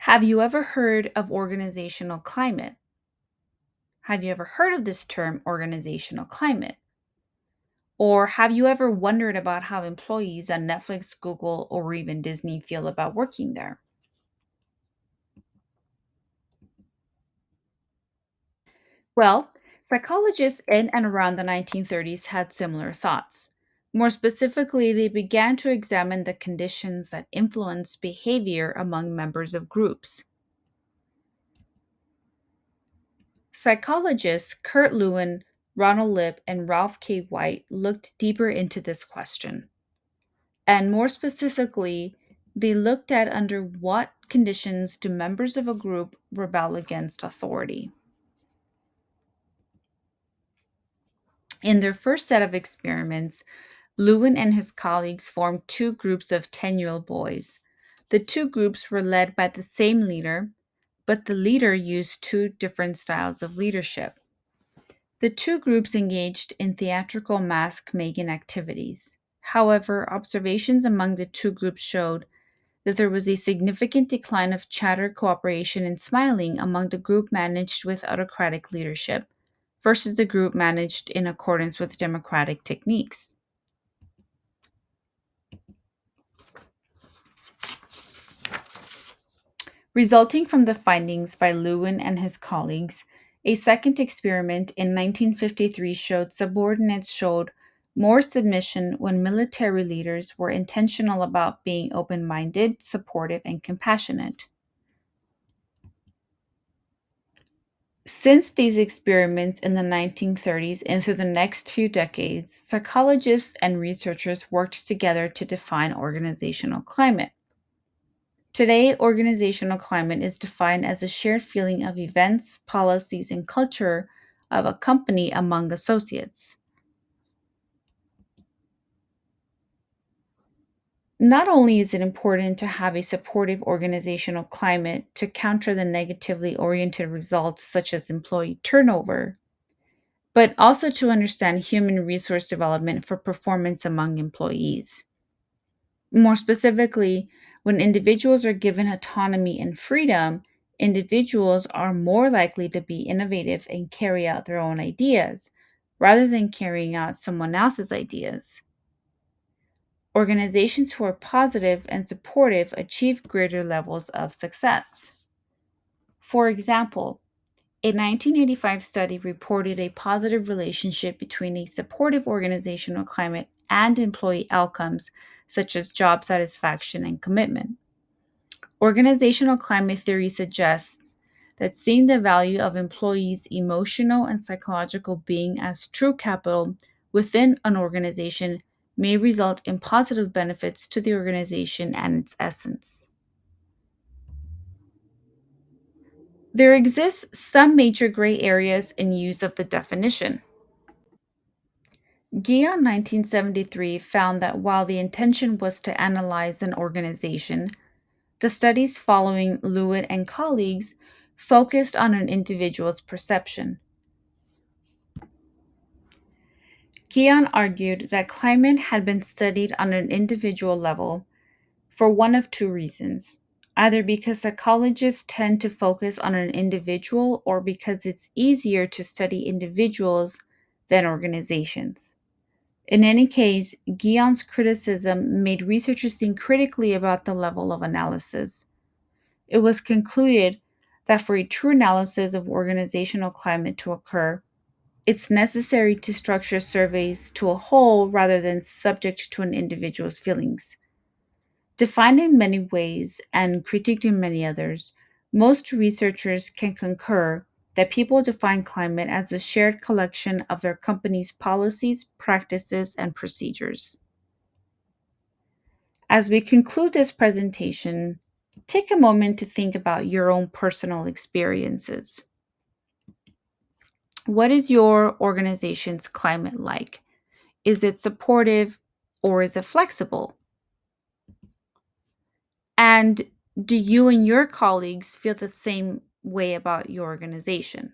Have you ever heard of organizational climate? Have you ever heard of this term, organizational climate? Or have you ever wondered about how employees at Netflix, Google, or even Disney feel about working there? Well, psychologists in and around the 1930s had similar thoughts. More specifically, they began to examine the conditions that influence behavior among members of groups. Psychologists Kurt Lewin, Ronald Lipp, and Ralph K. White looked deeper into this question. And more specifically, they looked at under what conditions do members of a group rebel against authority. In their first set of experiments, Lewin and his colleagues formed two groups of 10-year-old boys. The two groups were led by the same leader, but the leader used two different styles of leadership. The two groups engaged in theatrical mask making activities. However, observations among the two groups showed that there was a significant decline of chatter, cooperation, and smiling among the group managed with autocratic leadership versus the group managed in accordance with democratic techniques. Resulting from the findings by Lewin and his colleagues, a second experiment in 1953 showed subordinates showed more submission when military leaders were intentional about being open minded, supportive, and compassionate. Since these experiments in the 1930s and through the next few decades, psychologists and researchers worked together to define organizational climate. Today, organizational climate is defined as a shared feeling of events, policies, and culture of a company among associates. Not only is it important to have a supportive organizational climate to counter the negatively oriented results such as employee turnover, but also to understand human resource development for performance among employees. More specifically, when individuals are given autonomy and freedom, individuals are more likely to be innovative and carry out their own ideas rather than carrying out someone else's ideas. Organizations who are positive and supportive achieve greater levels of success. For example, a 1985 study reported a positive relationship between a supportive organizational climate and employee outcomes such as job satisfaction and commitment. Organizational climate theory suggests that seeing the value of employees' emotional and psychological being as true capital within an organization may result in positive benefits to the organization and its essence. There exists some major gray areas in use of the definition. Guion 1973 found that while the intention was to analyze an organization, the studies following Lewitt and colleagues focused on an individual's perception. Guion argued that climate had been studied on an individual level for one of two reasons, either because psychologists tend to focus on an individual or because it's easier to study individuals than organizations. In any case, Guion's criticism made researchers think critically about the level of analysis. It was concluded that for a true analysis of organizational climate to occur, it's necessary to structure surveys to a whole rather than subject to an individual's feelings. Defined in many ways and critiqued in many others, most researchers can concur that people define climate as a shared collection of their company's policies, practices, and procedures. As we conclude this presentation, take a moment to think about your own personal experiences. What is your organization's climate like? Is it supportive or is it flexible? And do you and your colleagues feel the same way about your organization?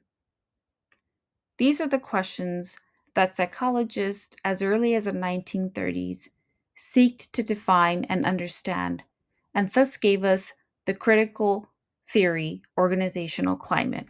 These are the questions that psychologists, as early as the 1930s, sought to define and understand, and thus gave us the critical theory, organizational climate.